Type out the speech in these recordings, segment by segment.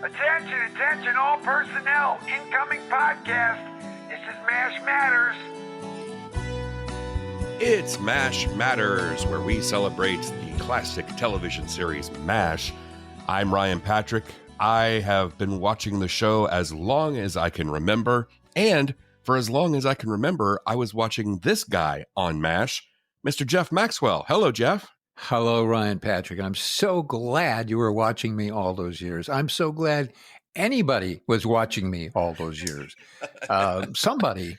Attention, attention, all personnel. Incoming podcast. This is MASH Matters. It's MASH Matters, where we celebrate the classic television series MASH. I'm Ryan Patrick. I have been watching the show as long as I can remember, and for as long as I can remember, I was watching this guy on MASH, Mr. Jeff Maxwell. Hello, Jeff. Hello, Ryan Patrick. I'm so glad you were watching me all those years. I'm so glad anybody was watching me all those years. Somebody,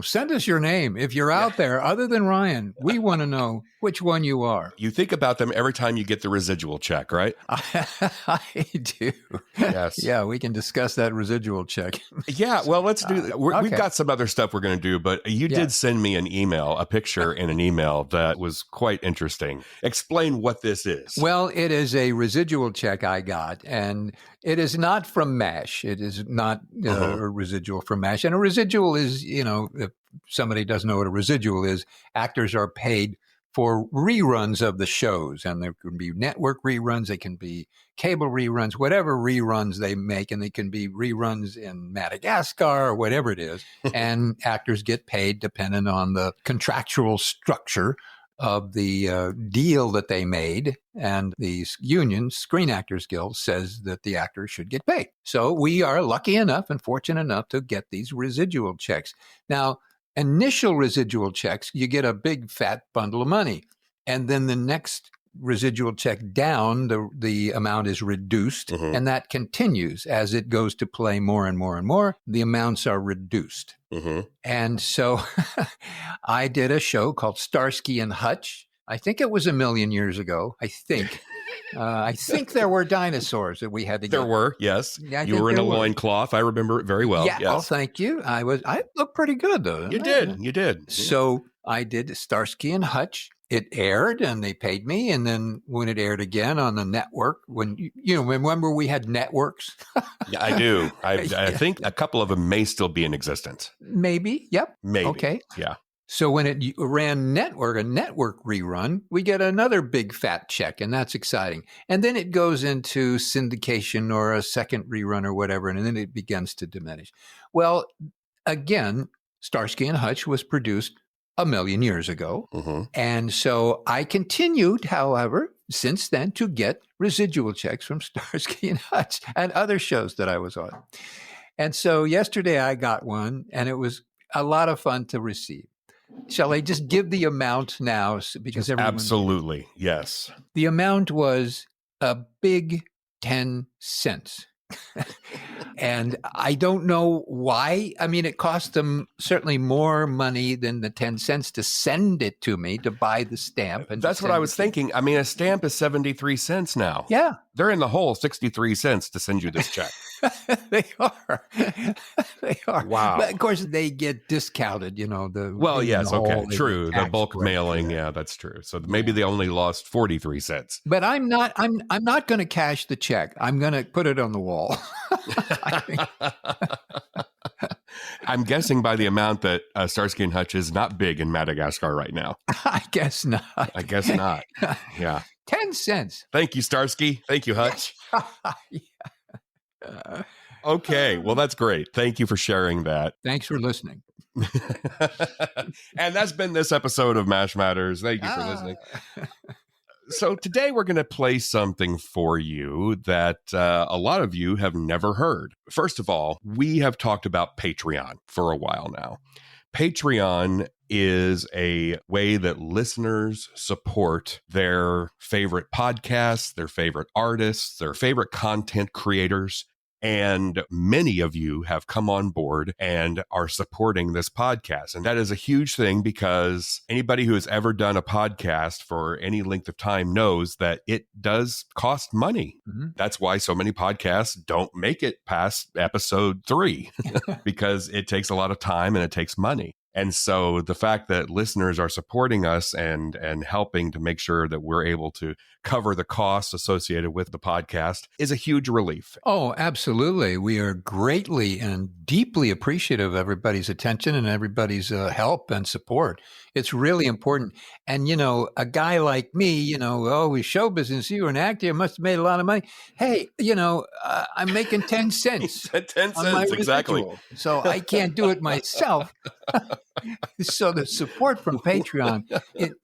send us your name. If you're out there, other than Ryan, we want to know which one you are. You think about them every time you get the residual check, right? I do. Yes. Yeah, we can discuss that residual check. Yeah, well, let's do that. We've got some other stuff we're going to do, but you did send me a picture in an email that was quite interesting. Explain what this is. Well, it is a residual check I got, and it is not from MASH. It is not a residual from MASH. And a residual is, if somebody doesn't know what a residual is, actors are paid for reruns of the shows. And there can be network reruns, they can be cable reruns, whatever reruns they make. And they can be reruns in Madagascar or whatever it is. And actors get paid depending on the contractual structure of the deal that they made, and the union, Screen Actors Guild, says that the actors should get paid. So we are lucky enough and fortunate enough to get these residual checks. Now, initial residual checks, you get a big fat bundle of money, and then the next residual check down, the amount is reduced, and that continues as it goes to play more and more and more. The amounts are reduced. And so I did a show called Starsky and Hutch. I think it was a million years ago. I think there were dinosaurs that we had to get. There were, yes. Yeah, you were in a loincloth. I remember it very well. Yeah, yes. well, thank you. I looked pretty good, though. You did. So I did Starsky and Hutch. It aired and they paid me. And then when it aired again on the network, remember we had networks? Yeah, I do. I think a couple of them may still be in existence. Maybe. Yep. Maybe. Okay. Yeah. So when it ran a network rerun, we get another big fat check, and that's exciting. And then it goes into syndication or a second rerun or whatever, and then it begins to diminish. Well, again, Starsky and Hutch was produced a million years ago. And so I continued, however, since then to get residual checks from Starsky and Hutch and other shows that I was on. And so yesterday I got one, and it was a lot of fun to receive. Shall I just give the amount now? Because absolutely, yes. The amount was a big 10 cents. And I don't know why. I mean, it cost them certainly more money than the 10 cents to send it to me, to buy the stamp. And that's what I was thinking. I mean, a stamp is 73 cents now. Yeah. They're in the hole 63 cents to send you this check. They are. They are. Wow. But of course, they get discounted, yes, okay, true. The bulk mailing, yeah, that's true. So maybe they only lost 43 cents. But I'm not going to cash the check. I'm going to put it on the wall. I'm guessing by the amount that Starsky and Hutch is not big in Madagascar right now. I guess not. Yeah. 10 cents. Thank you, Starsky. Thank you, Hutch. Okay. Well, that's great. Thank you for sharing that. Thanks for listening. And that's been this episode of MASH Matters. Thank you for listening. So today we're going to play something for you that a lot of you have never heard. First of all, we have talked about Patreon for a while now. Patreon is a way that listeners support their favorite podcasts, their favorite artists, their favorite content creators. And many of you have come on board and are supporting this podcast. And that is a huge thing, because anybody who has ever done a podcast for any length of time knows that it does cost money. That's why so many podcasts don't make it past episode 3, because it takes a lot of time and it takes money. And so the fact that listeners are supporting us and helping to make sure that we're able to cover the costs associated with the podcast is a huge relief. Oh, absolutely. We are greatly and deeply appreciative of everybody's attention and everybody's help and support. It's really important. And, a guy like me, with show business, you were an actor, you must have made a lot of money. Hey, I'm making 10 cents. 10 cents, exactly. So I can't do it myself. So the support from Patreon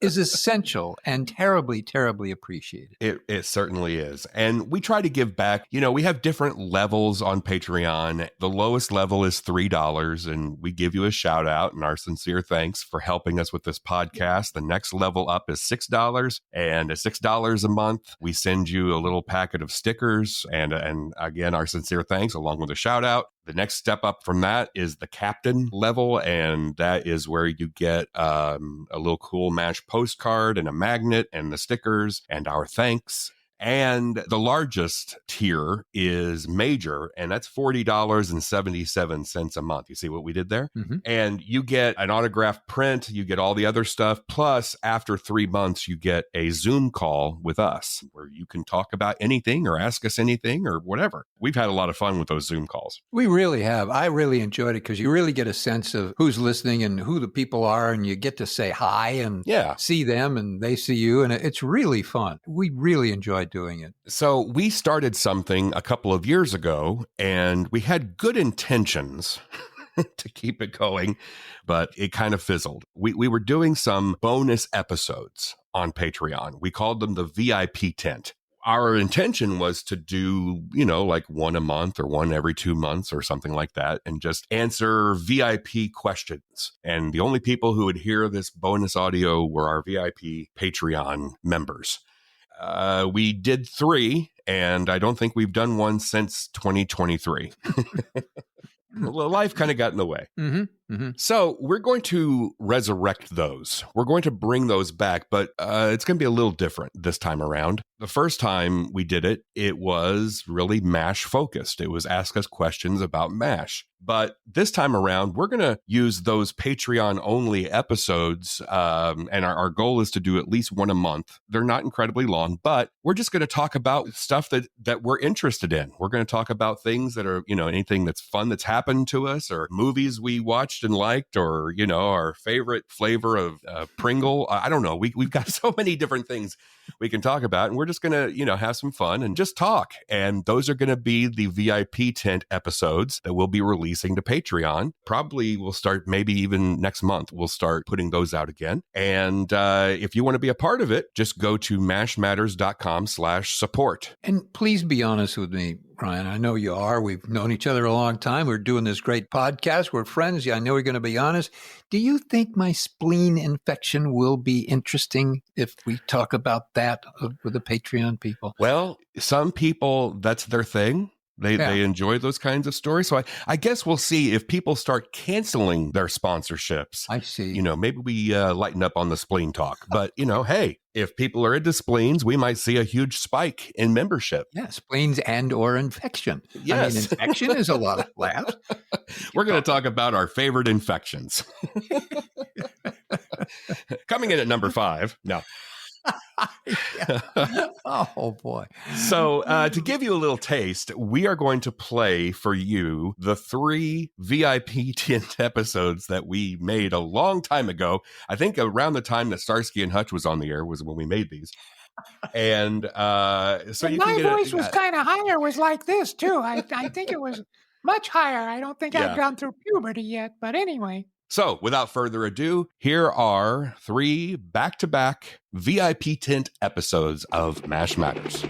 is essential and terribly, terribly appreciated. It certainly is. And we try to give back. We have different levels on Patreon. The lowest level is $3, and we give you a shout out and our sincere thanks for helping us with this podcast. The next level up is $6, and at $6 a month, we send you a little packet of stickers and again, our sincere thanks along with a shout out. The next step up from that is the captain level, and that is where you get a little cool MASH postcard and a magnet and the stickers and our thanks. And the largest tier is major, and that's $40.77 a month. You see what we did there? Mm-hmm. And you get an autographed print, you get all the other stuff. Plus, after 3 months, you get a Zoom call with us where you can talk about anything or ask us anything or whatever. We've had a lot of fun with those Zoom calls. We really have. I really enjoyed it because you really get a sense of who's listening and who the people are, and you get to say hi and see them and they see you. And it's really fun. We really enjoyed doing it. So we started something a couple of years ago, and we had good intentions to keep it going, but it kind of fizzled. We were doing some bonus episodes on Patreon. We called them the VIP tent. Our intention was to do, like one a month or one every 2 months or something like that, and just answer VIP questions. And the only people who would hear this bonus audio were our VIP Patreon members. We did 3, and I don't think we've done one since 2023. Life kind of got in the way. Mm-hmm. Mm-hmm. So we're going to resurrect those. We're going to bring those back, but it's going to be a little different this time around. The first time we did it, it was really MASH focused. It was ask us questions about MASH. But this time around, we're going to use those Patreon only episodes. And our goal is to do at least one a month. They're not incredibly long, but we're just going to talk about stuff that we're interested in. We're going to talk about things that are, anything that's fun that's happened to us, or movies we watched and liked, or, our favorite flavor of Pringle. I don't know. We've got so many different things we can talk about, and we're just going to, have some fun and just talk. And those are going to be the VIP tent episodes that we'll be releasing to Patreon. Probably we'll start maybe even next month. We'll start putting those out again. And if you want to be a part of it, just go to mashmatters.com/support. And please be honest with me, Ryan. I know you are. We've known each other a long time. We're doing this great podcast. We're friends. Yeah, I know you're going to be honest. Do you think my spleen infection will be interesting if we talk about that with the Patreon people? Well, some people, that's their thing. They enjoy those kinds of stories. So I guess we'll see if people start canceling their sponsorships. I see. Maybe we lighten up on the spleen talk. But, hey, if people are into spleens, we might see a huge spike in membership. Yeah, spleens and or infection. Yes. I mean, infection is a lot of laughs. We're going to talk about our favorite infections. Coming in at number 5. No. Oh, boy. So to give you a little taste, we are going to play for you the 3 VIP tent episodes that we made a long time ago. I think around the time that Starsky and Hutch was on the air was when we made these. And so you my voice was kind of higher, was like this, too. I think it was much higher. I don't think I've gone through puberty yet. But anyway. So, without further ado, here are 3 back-to-back VIP tent episodes of MASH Matters.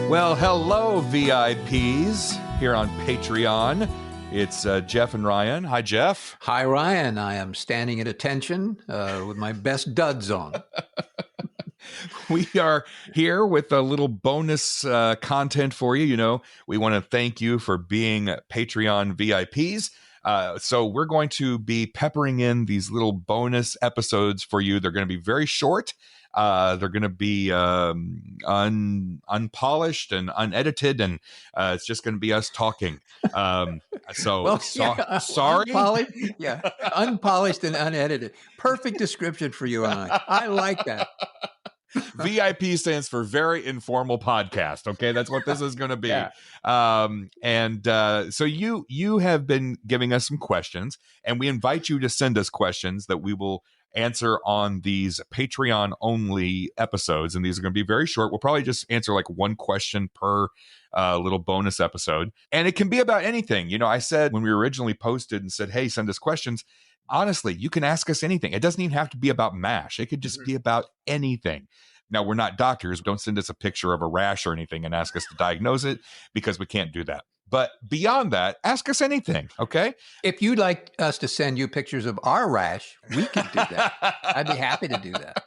Well, hello, VIPs, here on Patreon. It's Jeff and Ryan. Hi, Jeff. Hi, Ryan. I am standing at attention with my best duds on. We are here with a little bonus content for you. We want to thank you for being Patreon VIPs. So we're going to be peppering in these little bonus episodes for you. They're going to be very short. They're going to be unpolished and unedited, and it's just going to be us talking. Sorry. Unpolished and unedited. Perfect description for you and I. I like that. VIP stands for very informal podcast. Okay, that's what this is going to be. Yeah. So you have been giving us some questions, and we invite you to send us questions that we will answer on these Patreon only episodes. And these are going to be very short. We'll probably just answer like one question per little bonus episode, and it can be about anything. You know, I said when we originally posted and said, "Hey, send us questions." Honestly, you can ask us anything. It doesn't even have to be about MASH. It could just be about anything. Now, we're not doctors. Don't send us a picture of a rash or anything and ask us to diagnose it, because we can't do that. But beyond that, ask us anything, okay? If you'd like us to send you pictures of our rash, we can do that. I'd be happy to do that.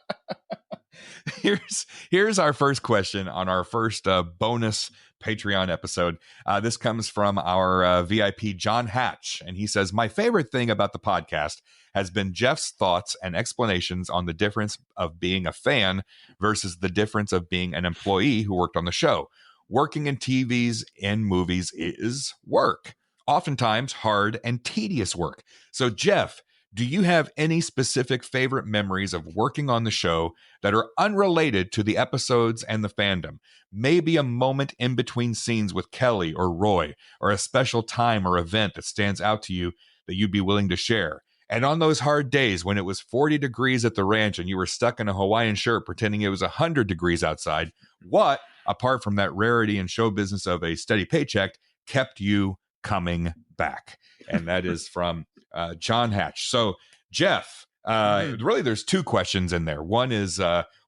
Here's our first question on our first bonus Patreon episode. This comes from our VIP, John Hatch, and he says, "My favorite thing about the podcast has been Jeff's thoughts and explanations on the difference of being a fan versus the difference of being an employee who worked on the show. Working in TVs and movies is work, oftentimes hard and tedious work. So, Jeff, do you have any specific favorite memories of working on the show that are unrelated to the episodes and the fandom? Maybe a moment in between scenes with Kelly or Roy, or a special time or event that stands out to you that you'd be willing to share. And on those hard days when it was 40 degrees at the ranch and you were stuck in a Hawaiian shirt pretending it was 100 degrees outside, what, apart from that rarity in show business of a steady paycheck, kept you coming back?" And that is from John Hatch. So, Jeff, really there's two questions in there. One is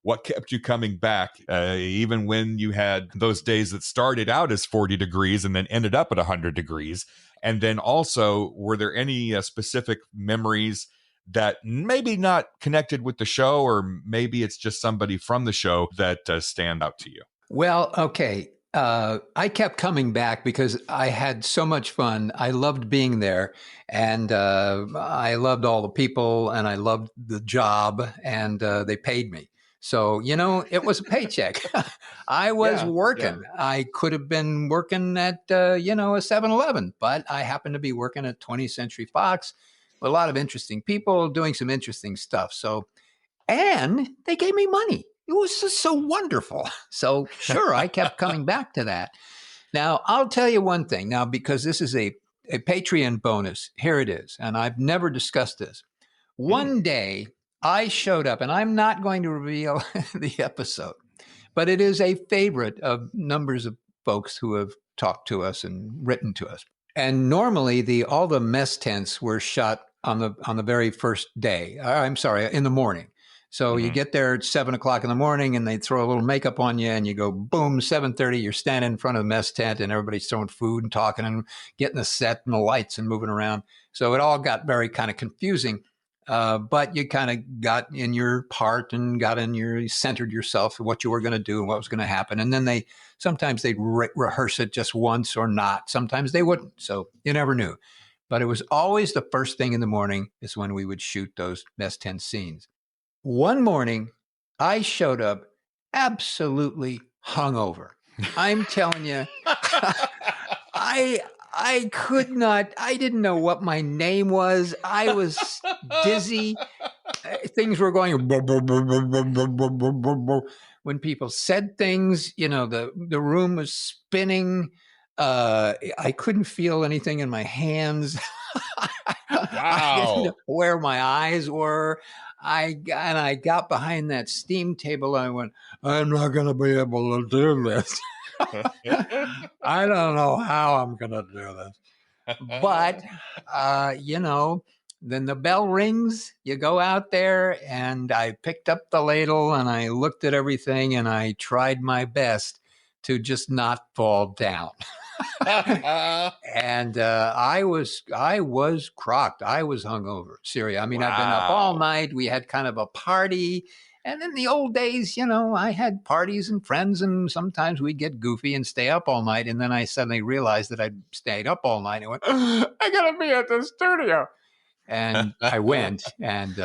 what kept you coming back even when you had those days that started out as 40 degrees and then ended up at 100 degrees? And then also, were there any specific memories that maybe not connected with the show, or maybe it's just somebody from the show that stand out to you? Well, okay. I kept coming back because I had so much fun. I loved being there, and I loved all the people, and I loved the job, and they paid me. So, you know, it was a paycheck. I was working. Yeah. I could have been working at, a 7-Eleven, but I happened to be working at 20th Century Fox with a lot of interesting people doing some interesting stuff. So, and they gave me money. It was just so wonderful. So sure, I kept coming back to that. Now, I'll tell you one thing now, because this is a Patreon bonus. Here it is. And I've never discussed this. One day I showed up, and I'm not going to reveal the episode, but it is a favorite of numbers of folks who have talked to us and written to us. And normally all the mess tents were shot on the very first day. I'm sorry, in the morning. So you get there at 7:00 in the morning, and they throw a little makeup on you, and you go, boom, 7:30, you're standing in front of the mess tent, and everybody's throwing food and talking and getting the set and the lights and moving around. So it all got very kind of confusing, but you kind of got in your part and centered yourself in what you were going to do and what was going to happen. And then sometimes they'd rehearse it just once or not. Sometimes they wouldn't. So you never knew. But it was always the first thing in the morning is when we would shoot those mess tent scenes. One morning, I showed up absolutely hungover. I'm telling you, I could not, I didn't know what my name was. I was dizzy. Things were going, when people said things, the room was spinning. I couldn't feel anything in my hands. Wow. I didn't know where my eyes were. I got behind that steam table. I went, I'm not going to be able to do this. I don't know how I'm going to do this. But, then the bell rings, you go out there, and I picked up the ladle and I looked at everything and I tried my best to just not fall down. And I was crocked. I was hungover. Seriously. I mean, I've been up all night. We had kind of a party, And in the old days, I had parties and friends, and sometimes we'd get goofy and stay up all night. And then I suddenly realized that I'd stayed up all night and went, I got to be at the studio. And I went, and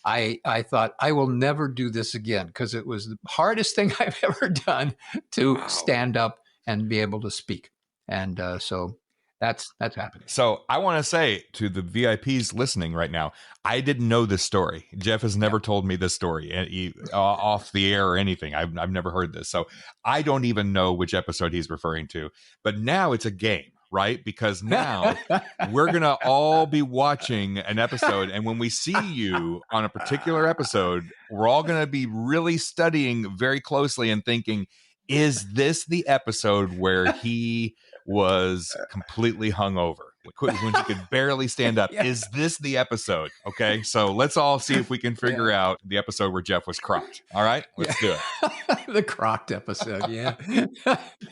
I thought, I will never do this again, because it was the hardest thing I've ever done to stand up and be able to speak. And so that's happening. So I want to say to the VIPs listening right now, I didn't know this story. Jeff has never told me this story off the air or anything. I've never heard this. So I don't even know which episode he's referring to. But now it's a game, right? Because now we're going to all be watching an episode. And when we see you on a particular episode, we're all going to be really studying very closely and thinking, is this the episode where he was completely hungover when he could barely stand up? Yeah. Is this the episode? Okay, so let's all see if we can figure out the episode where Jeff was crocked. All right, let's do it. The crocked episode. Yeah.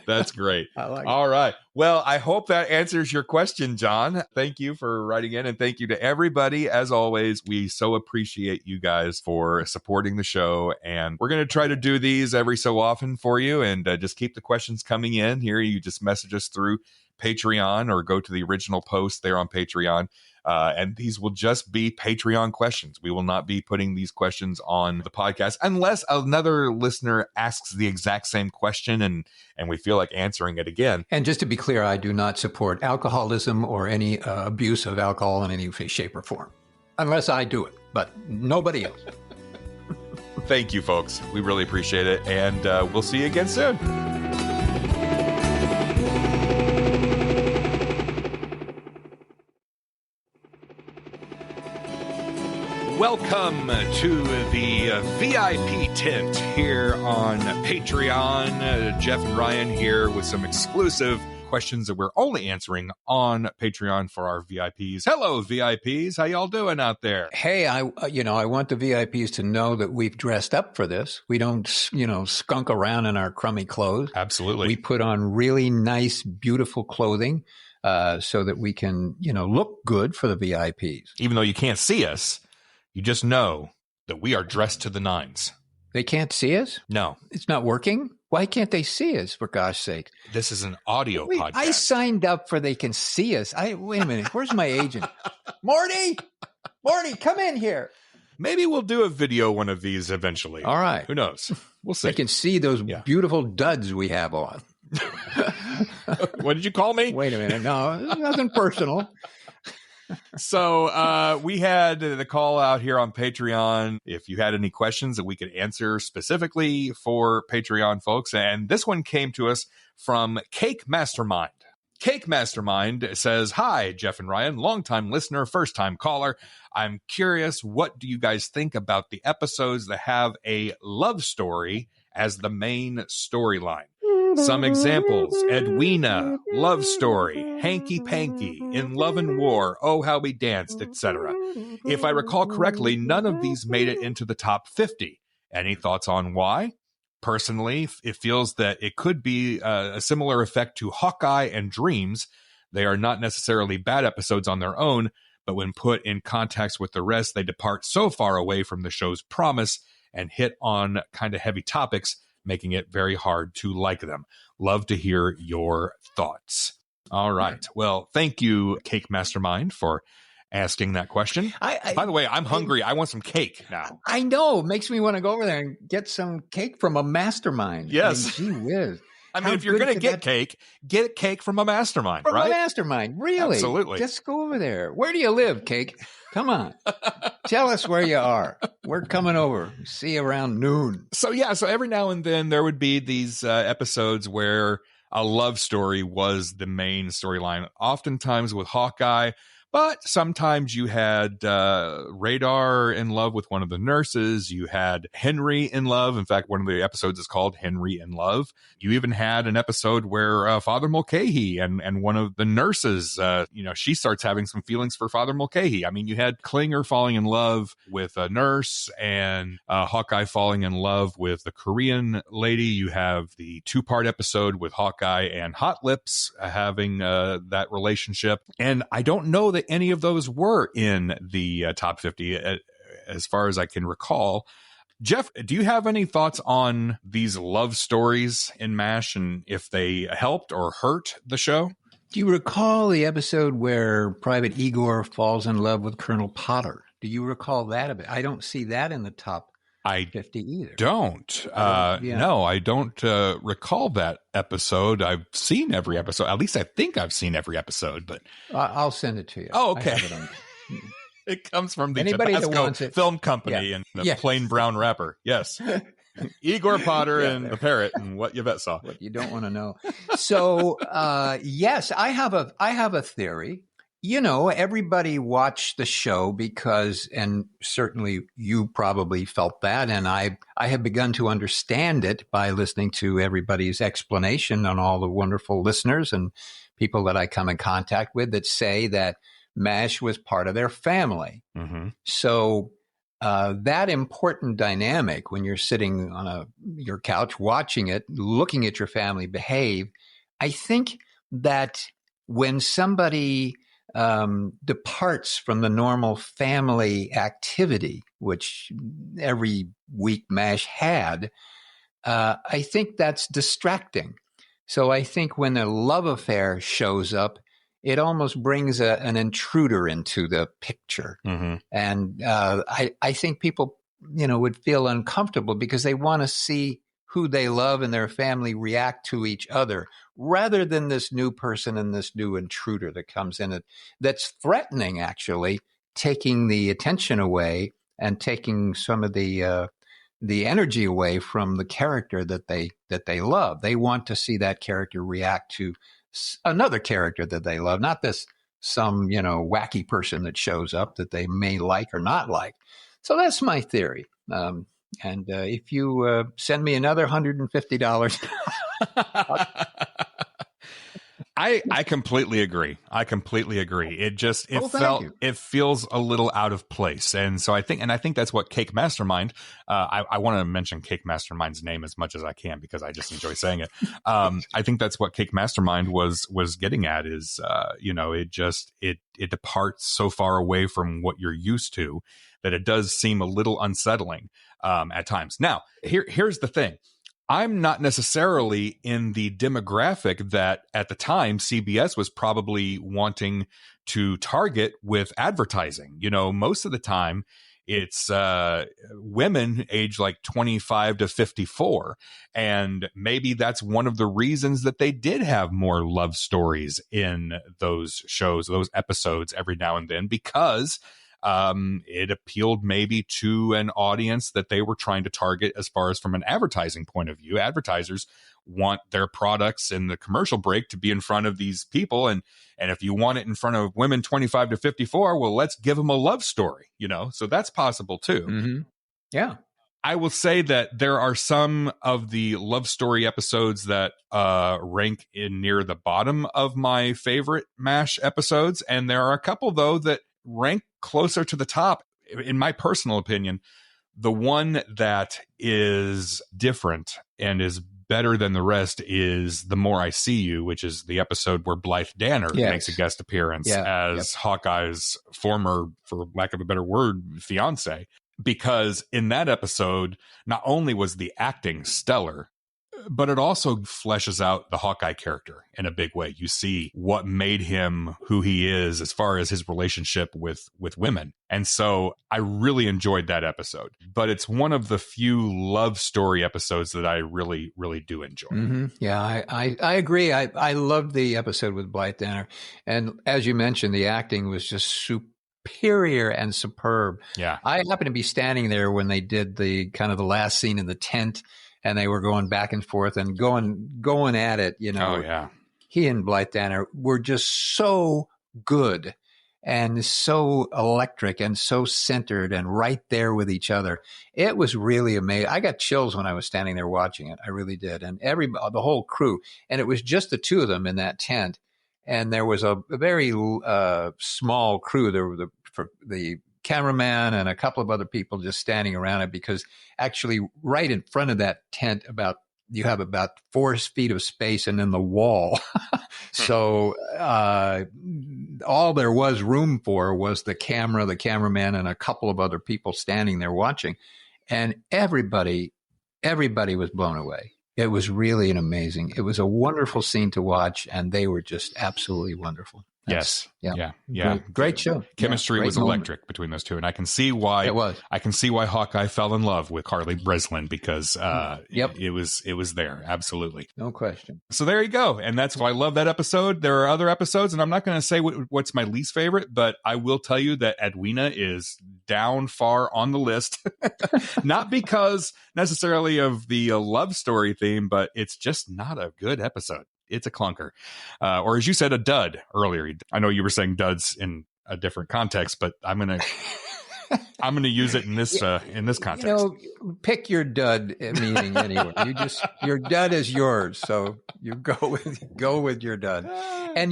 That's great. I like it. All right. Well, I hope that answers your question, John. Thank you for writing in, and thank you to everybody. As always, we so appreciate you guys for supporting the show, and we're going to try to do these every so often for you, and just keep the questions coming in here. You just message us through Patreon or go to the original post there on Patreon. And these will just be Patreon questions. We will not be putting these questions on the podcast unless another listener asks the exact same question and we feel like answering it again. And just to be clear, I do not support alcoholism or any abuse of alcohol in any shape or form, unless I do it, but nobody else. Thank you, folks. We really appreciate it. And we'll see you again soon. Welcome to the VIP tent here on Patreon. Jeff and Ryan here with some exclusive questions that we're only answering on Patreon for our VIPs. Hello, VIPs. How y'all doing out there? Hey, I want the VIPs to know that we've dressed up for this. We don't, skunk around in our crummy clothes. Absolutely. We put on really nice, beautiful clothing so that we can, look good for the VIPs. Even though you can't see us, you just know that we are dressed to the nines. They can't see us? No. It's not working? Why can't they see us, for gosh sake? This is an audio podcast. I signed up for they can see us. Wait a minute. Where's my agent? Morty, come in here. Maybe we'll do a video one of these eventually. All right. Who knows? We'll see. They can see those beautiful duds we have on. What did you call me? Wait a minute. No, nothing personal. So we had the call out here on Patreon if you had any questions that we could answer specifically for Patreon folks. And this one came to us from Cake Mastermind. Cake Mastermind says, "Hi, Jeff and Ryan, longtime listener, first-time caller. I'm curious, what do you guys think about the episodes that have a love story as the main storyline? Some examples: Edwina, Love Story, Hanky Panky, In Love and War, Oh How We Danced, etc. If I recall correctly, none of these made it into the top 50. Any thoughts on why? Personally, it feels that it could be a similar effect to Hawkeye and Dreams. They are not necessarily bad episodes on their own, but when put in context with the rest, they depart so far away from the show's promise and hit on kind of heavy topics, making it very hard to like them. Love to hear your thoughts." All right. Well, thank you, Cake Mastermind, for asking that question. By the way, I'm hungry. I want some cake now. I know. It makes me want to go over there and get some cake from a mastermind. Yes. Gee whiz. I mean, if you're going to get cake from a mastermind, from right? a mastermind. Really? Absolutely. Just go over there. Where do you live, Cake? Come on. Tell us where you are. We're coming over. See you around noon. So every now and then there would be these episodes where a love story was the main storyline, oftentimes with Hawkeye. But sometimes you had Radar in love with one of the nurses. You had Henry in love. In fact, one of the episodes is called Henry in Love. You even had an episode where Father Mulcahy and one of the nurses, she starts having some feelings for Father Mulcahy. I mean, you had Klinger falling in love with a nurse and Hawkeye falling in love with the Korean lady. You have the 2-part episode with Hawkeye and Hot Lips having that relationship. And I don't know that any of those were in the top 50 as far as I can recall. Jeff, do you have any thoughts on these love stories in MASH and if they helped or hurt the show? Do you recall the episode where Private Igor falls in love with Colonel Potter? Do you recall that a bit? I don't see that in the top 50 either. Don't. No, I don't recall that episode. I've seen every episode. At least I think I've seen every episode. But I'll send it to you. Oh, okay. It comes from the Tabasco Film Company and the plain brown wrapper. Yes. Igor Potter and the parrot and what Yvette saw. What you don't want to know. So, yes, I have a theory. You know, everybody watched the show because, and certainly you probably felt that, and I have begun to understand it by listening to everybody's explanation on all the wonderful listeners and people that I come in contact with that say that MASH was part of their family. Mm-hmm. So that important dynamic when you're sitting on your couch watching it, looking at your family behave, I think that when somebody departs from the normal family activity, which every week MASH had, I think that's distracting. So I think when a love affair shows up, it almost brings an intruder into the picture. Mm-hmm. And I think people, would feel uncomfortable because they want to see who they love and their family react to each other rather than this new person and this new intruder that comes in that's threatening, actually, taking the attention away and taking some of the energy away from the character that they love. They want to see that character react to another character that they love, not some wacky person that shows up that they may like or not like. So that's my theory. And if you send me another $150, I completely agree. It feels a little out of place. And so I think that's what Cake Mastermind, I want to mention Cake Mastermind's name as much as I can because I just enjoy saying it. I think that's what Cake Mastermind was getting at is, it departs so far away from what you're used to that it does seem a little unsettling at times. Now, here's the thing. I'm not necessarily in the demographic that at the time CBS was probably wanting to target with advertising. Most of the time it's women age like 25 to 54. And maybe that's one of the reasons that they did have more love stories in those shows, those episodes every now and then, because it appealed maybe to an audience that they were trying to target as far as from an advertising point of view. Advertisers want their products in the commercial break to be in front of these people. And if you want it in front of women 25 to 54, well, let's give them a love story, so that's possible too. Mm-hmm. Yeah. I will say that there are some of the love story episodes that rank in near the bottom of my favorite MASH episodes. And there are a couple, though, that rank closer to the top. In my personal opinion, the one that is different and is better than the rest is The More I See You, which is the episode where Blythe Danner makes a guest appearance as Hawkeye's former, for lack of a better word, fiance. Because in that episode, not only was the acting stellar, but it also fleshes out the Hawkeye character in a big way. You see what made him who he is as far as his relationship with women. And so I really enjoyed that episode. But it's one of the few love story episodes that I really, really do enjoy. Mm-hmm. Yeah, I agree. I loved the episode with Blythe Danner. And as you mentioned, the acting was just superior and superb. Yeah. I happened to be standing there when they did the kind of the last scene in the tent. And they were going back and forth and going at it, Oh, yeah. He and Blythe Danner were just so good and so electric and so centered and right there with each other. It was really amazing. I got chills when I was standing there watching it. I really did. And the whole crew. And it was just the two of them in that tent. And there was a very small crew. There were the cameraman and a couple of other people just standing around it, because actually right in front of that tent you have about 4 feet of space and then the wall. So all there was room for was the cameraman and a couple of other people standing there watching. and everybody was blown away. It was really it was a wonderful scene to watch, and they were just absolutely wonderful. Yes. Yeah. Yeah. Great show. Chemistry was moment. electric between those two. And I can see why It was. I can see why Hawkeye fell in love with Carly Breslin, because Yep. it was there. Absolutely. No question. So there you go. And that's why I love that episode. There are other episodes, and I'm not going to say what's my least favorite, but I will tell you that Edwina is down far on the list. Not because necessarily of the love story theme, but it's just not a good episode. It's a clunker. Or as you said, a dud earlier. I know you were saying duds in a different context, but I'm going to use it in this context. Pick your dud meaning anyway. Your dud is yours, so you go with your dud. And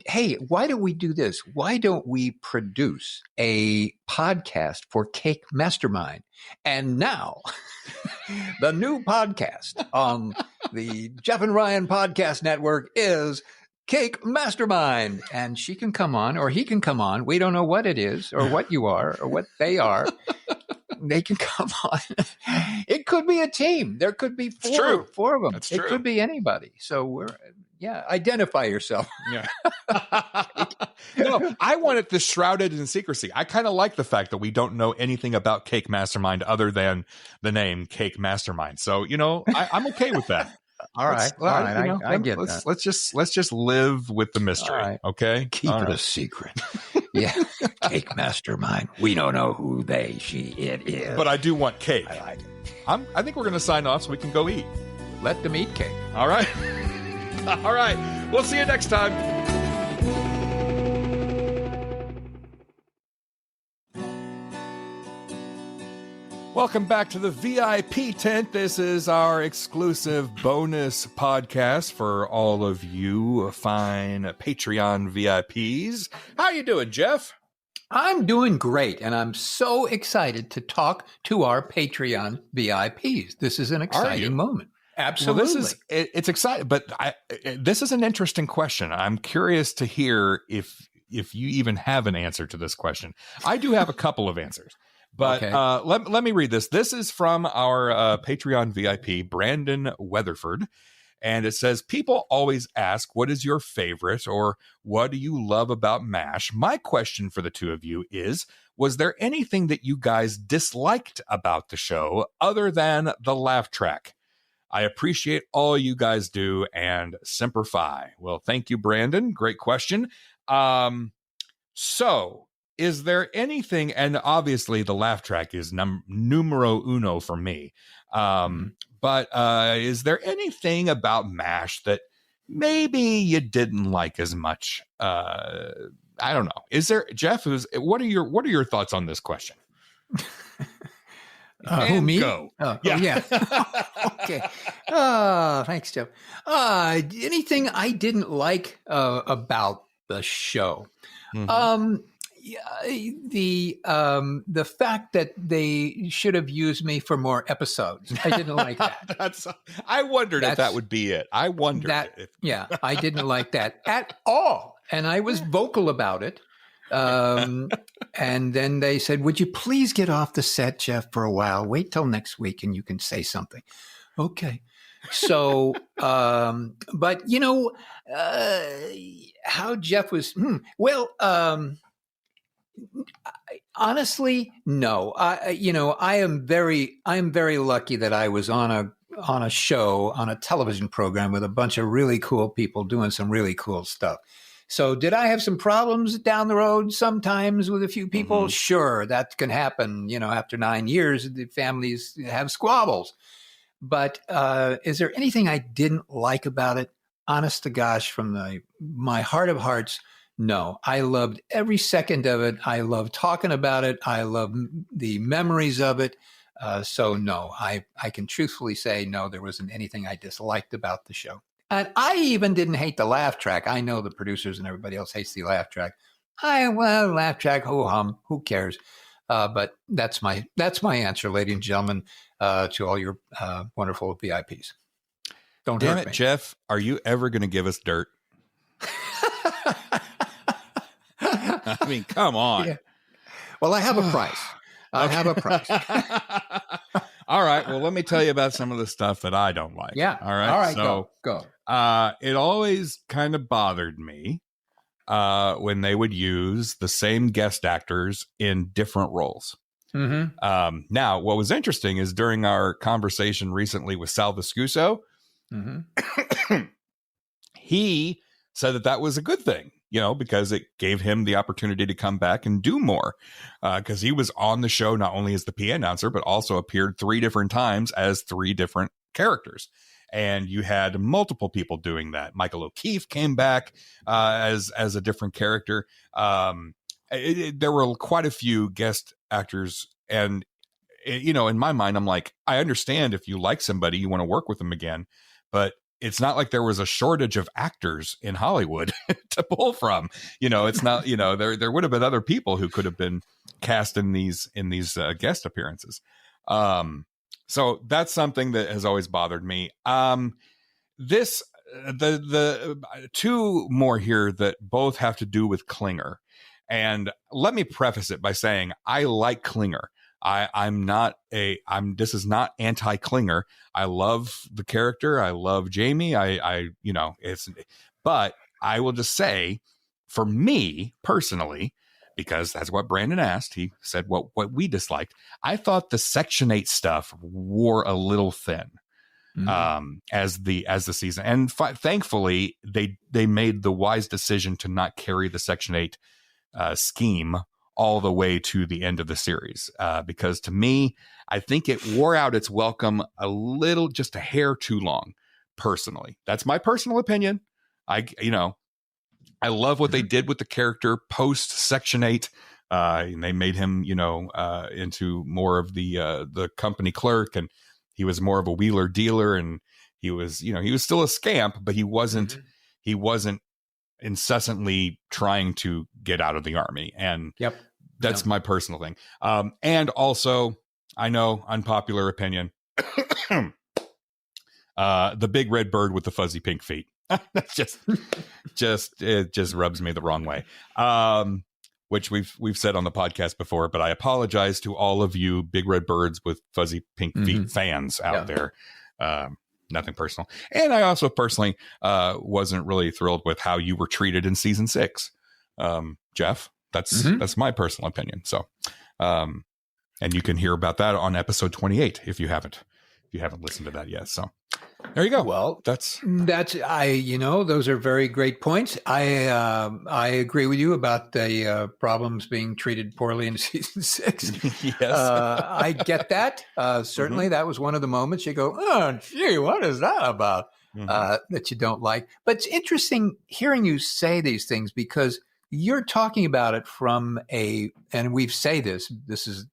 hey, why don't we do this? Why don't we produce a podcast for Cake Mastermind? And now, the new podcast on the Jeff and Ryan Podcast Network is Cake Mastermind, and she can come on, or he can come on. We don't know what it is, or what you are, or what they are. They can come on. It could be a team. There could be four of them. That's it true. could be anybody. So identify yourself. Yeah. No, I want it this shrouded in secrecy. I kind of like the fact that we don't know anything about Cake Mastermind other than the name Cake Mastermind. So, I'm okay with that. All right. I get that. Let's just live with the mystery. Right. Okay. Keep it a secret. Yeah. Cake Mastermind. We don't know who it is. But I do want cake. I like it. I think we're going to sign off so we can go eat. Let them eat cake. All right. All right. We'll see you next time. Welcome back to the VIP tent. This is our exclusive bonus podcast for all of you fine Patreon VIPs. How you doing, Jeff? I'm doing great, and I'm so excited to talk to our Patreon VIPs. This is an exciting moment. Absolutely. Well, it's exciting, but this is an interesting question. I'm curious to hear if you even have an answer to this question. I do have a couple of answers. But okay. Let me read this. This is from our Patreon VIP, Brandon Weatherford. And it says, people always ask, what is your favorite, or what do you love about MASH? My question for the two of you is, was there anything that you guys disliked about the show other than the laugh track? I appreciate all you guys do, and Semper Fi. Well, thank you, Brandon. Great question. So is there anything, and obviously the laugh track is numero uno for me, but is there anything about MASH that maybe you didn't like as much? I don't know. Is there, Jeff, what are your thoughts on this question? Who, me? Go. Yeah. Okay. Thanks, Jeff. Anything I didn't like about the show? Mm-hmm. The fact that they should have used me for more episodes. I didn't like that. I wondered if that would be it. I wondered Yeah, I didn't like that at all. And I was vocal about it. And then they said, would you please get off the set, Jeff, for a while? Wait till next week and you can say something. Okay. So, but how Jeff was, honestly, no. I am very lucky that I was on a show, on a television program with a bunch of really cool people doing some really cool stuff. So did I have some problems down the road sometimes with a few people? Mm-hmm. Sure, that can happen. After 9 years, the families have squabbles. But is there anything I didn't like about it? Honest to gosh, from my heart of hearts, no. I loved every second of it. I love talking about it. I love the memories of it. So no, I can truthfully say no, there wasn't anything I disliked about the show. And I even didn't hate the laugh track. I know the producers and everybody else hates the laugh track. Laugh track, ho-hum, who cares? But that's my answer, ladies and gentlemen, to all your wonderful VIPs. Don't Damn hurt it, me. Jeff. Are you ever going to give us dirt? I mean, come on. Yeah. Well, I have a price. I have a price. Well, let me tell you about some of the stuff that I don't like. Yeah. All right. All right. So, go. it always kind of bothered me when they would use the same guest actors in different roles. Mm-hmm. Now, what was interesting is during our conversation recently with Sal Viscuso, Mm-hmm. he said that was a good thing, because it gave him the opportunity to come back and do more, because he was on the show not only as the PA announcer, but also appeared 3 different times as 3 different characters. And you had multiple people doing that. Michael O'Keefe came back as a different character. There were quite a few guest actors. And, in my mind, I'm like, I understand if you like somebody, you want to work with them again. But it's not like there was a shortage of actors in Hollywood to pull from. It's not, there would have been other people who could have been cast in these guest appearances. So that's something that has always bothered me. The 2 more here that both have to do with Klinger. And let me preface it by saying I like Klinger. This is not anti-Klinger. I love the character. I love Jamie. But I will just say, for me personally, because that's what Brandon asked, he said what we disliked. I thought the Section 8 stuff wore a little thin as the season, and thankfully they made the wise decision to not carry the Section 8 scheme all the way to the end of the series, because to me, I think it wore out its welcome just a hair too long. Personally, that's my personal opinion. I love what they did with the character post Section 8. And they made him, into more of the company clerk, and he was more of a wheeler dealer, and he was still a scamp, but he wasn't incessantly trying to get out of the army. And that's my personal thing. And also, I know, unpopular opinion, the big red bird with the fuzzy pink feet. That's it just rubs me the wrong way. Which we've said on the podcast before, but I apologize to all of you big red birds with fuzzy pink feet fans out there. Nothing personal. And I also personally wasn't really thrilled with how you were treated in season 6. Jeff, that's my personal opinion. So, and you can hear about that on episode 28 if you haven't listened to that yet. So there you go. Well, that's those are very great points. I agree with you about the problems being treated poorly in season 6. Yes. I get that. Certainly that was one of the moments you go, oh, gee, what is that about? That you don't like. But it's interesting hearing you say these things, because you're talking about it from and we say this is,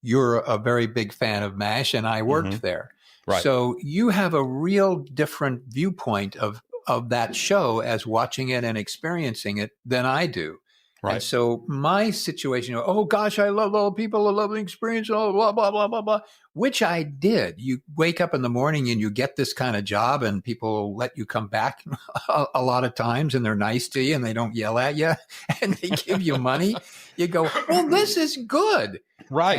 you're a very big fan of MASH, and I worked there. Right. So you have a real different viewpoint of that show as watching it and experiencing it than I do. Right. And so my situation, oh gosh, I love all people, I love the experience, blah, blah, blah, blah, blah, blah, which I did. You wake up in the morning and you get this kind of job, and people let you come back a lot of times, and they're nice to you and they don't yell at you and they give you money. You go, well, this is good. Right.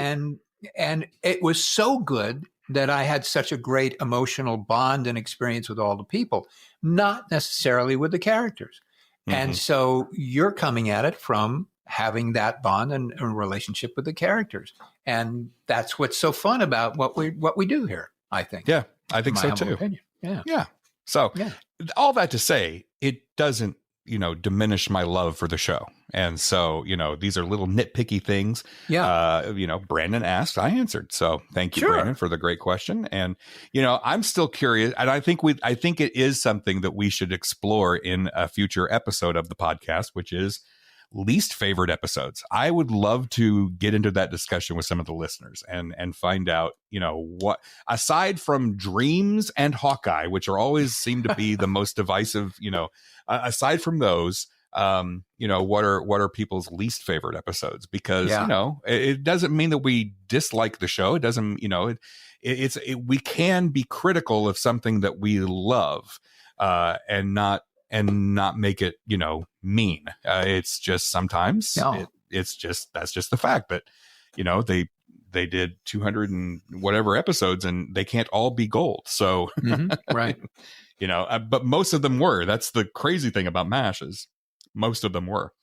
And it was so good that I had such a great emotional bond and experience with all the people, not necessarily with the characters. And so you're coming at it from having that bond and relationship with the characters. And that's what's so fun about what we do here, I think. Yeah, I think so too. Opinion. Yeah. Yeah. So all that to say, it doesn't, diminish my love for the show. And so, these are little nitpicky things. Yeah. Brandon asked, I answered. So thank you, Brandon, for the great question. And, I'm still curious. And I think it is something that we should explore in a future episode of the podcast, which is least favorite episodes. I would love to get into that discussion with some of the listeners and find out, what, aside from Dreams and Hawkeye, which are always seem to be the most divisive, aside from those, what are people's least favorite episodes? Because, it doesn't mean that we dislike the show. It doesn't, we can be critical of something that we love, and not make it, mean. It's just sometimes that's just the fact that, they did 200 and whatever episodes, and they can't all be gold. So, right. But most of them were. That's the crazy thing about MASH is most of them were.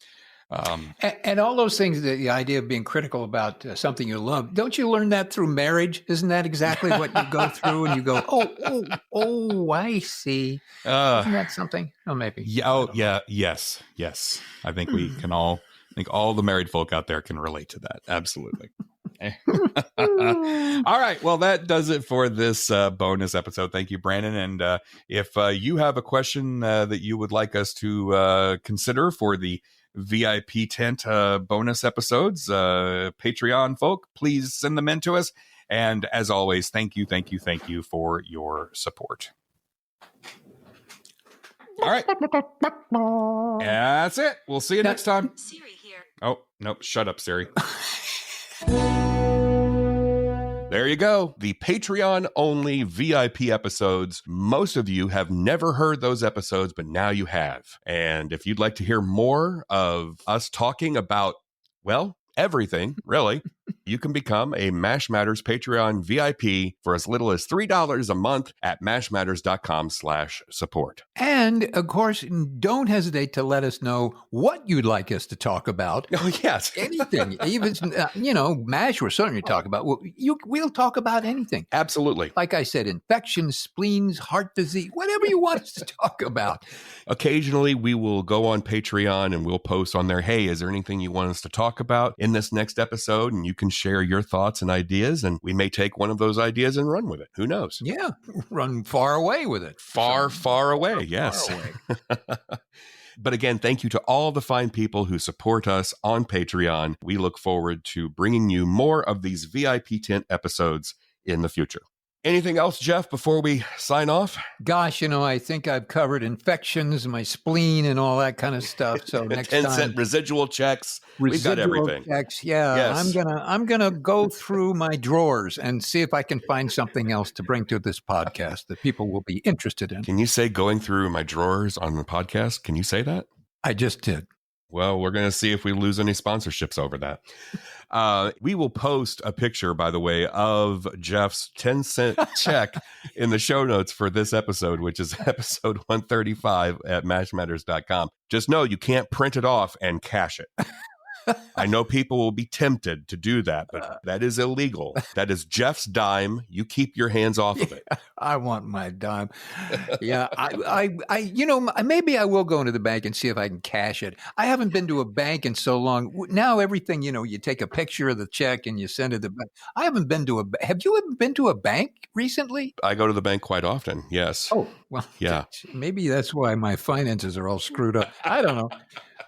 And all those things, the idea of being critical about something you love, don't you learn that through marriage? Isn't that exactly what you go through? And you go, oh, I see. Isn't that something? Oh, maybe. Yeah. Yes. I think we can all. I think all the married folk out there can relate to that. Absolutely. All right. Well, that does it for this bonus episode. Thank you, Brandon. And if you have a question that you would like us to consider for the VIP tent bonus episodes, Patreon folk, please send them in to us. And as always, thank you for your support. All right. That's it. We'll see you next time. Siri here. Oh, nope. Shut up, Siri. There you go. The Patreon only VIP episodes. Most of you have never heard those episodes, but now you have. And if you'd like to hear more of us talking about, well, everything, really, you can become a MASH Matters Patreon VIP for as little as $3 a month at mashmatters.com/support. And of course, don't hesitate to let us know what you'd like us to talk about. Oh, yes. Anything, even, MASH we're certainly talk about. We'll talk about anything. Absolutely. Like I said, infections, spleens, heart disease, whatever you want us to talk about. Occasionally, we will go on Patreon and we'll post on there, hey, is there anything you want us to talk about in this next episode? And you can share your thoughts and ideas, and we may take one of those ideas and run with it. Who knows? Yeah, run far away with it. Far away, yes. Far away. But again, thank you to all the fine people who support us on Patreon. We look forward to bringing you more of these VIP tent episodes in the future. Anything else, Jeff, before we sign off? Gosh, I think I've covered infections, my spleen, and all that kind of stuff. So next 10 time, cent residual checks. We've got everything. Checks, yeah. Yes. I'm gonna go through my drawers and see if I can find something else to bring to this podcast that people will be interested in. Can you say going through my drawers on the podcast? Can you say that? I just did. Well, we're going to see if we lose any sponsorships over that. We will post a picture, by the way, of Jeff's 10-cent check in the show notes for this episode, which is episode 135 at mashmatters.com. Just know you can't print it off and cash it. I know people will be tempted to do that, but that is illegal. That is Jeff's dime. You keep your hands off of it. I want my dime. Yeah, I maybe I will go into the bank and see if I can cash it. I haven't been to a bank in so long. Now everything, you take a picture of the check and you send it to the bank. I haven't been to have you ever been to a bank recently? I go to the bank quite often. Yes. Oh, well, yeah. Maybe that's why my finances are all screwed up. I don't know.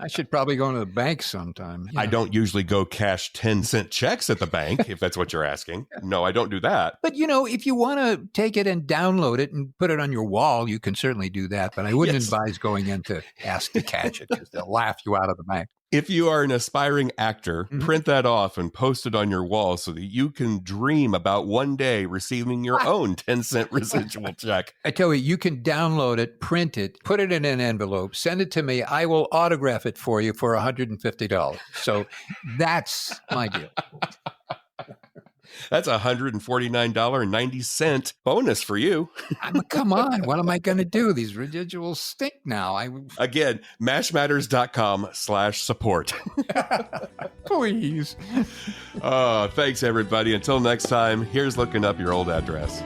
I should probably go to the bank sometime. I don't usually go cash 10-cent checks at the bank, if that's what you're asking. No, I don't do that. But, if you want to take it and download it and put it on your wall, you can certainly do that. But I wouldn't advise going in to ask to catch it because they'll laugh you out of the bank. If you are an aspiring actor, print that off and post it on your wall so that you can dream about one day receiving your own 10-cent residual check. I tell you, you can download it, print it, put it in an envelope, send it to me. I will autograph it for you for $150. So that's my deal. That's $149.90 bonus for you. Come on. What am I going to do? These residuals stink now. Again, mashmatters.com/support. Please. Thanks, everybody. Until next time, here's looking up your old address.